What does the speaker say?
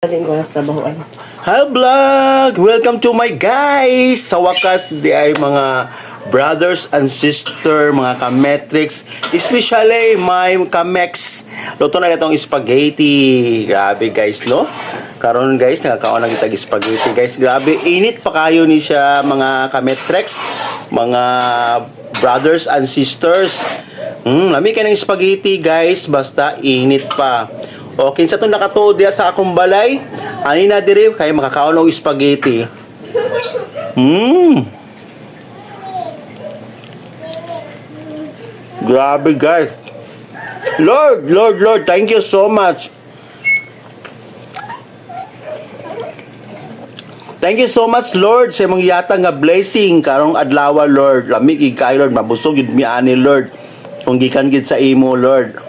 Galing ko sa trabahoan. Hi vlog! Welcome to my guys! Sa wakas, di ay mga brothers and sister, mga kametrics, especially my kamex. Luto na itong spaghetti. Grabe guys, no? Karon guys, nakakaon na kitag spaghetti guys. Grabe, init pa kayo ni siya mga kametrics, mga brothers and sisters. Lami ka ng spaghetti guys, basta init pa. Okay, sa itong nakatuod diya sa akong balay, ani na diri kay makakaon og spaghetti. Grabe guys. Lord, thank you so much. Thank you so much, Lord, sa imong yata nga blessing karong adlaw, Lord. Lami gid kay Lord, mabusog gid mi ani, Lord. Kung gikan gid sa imo, Lord.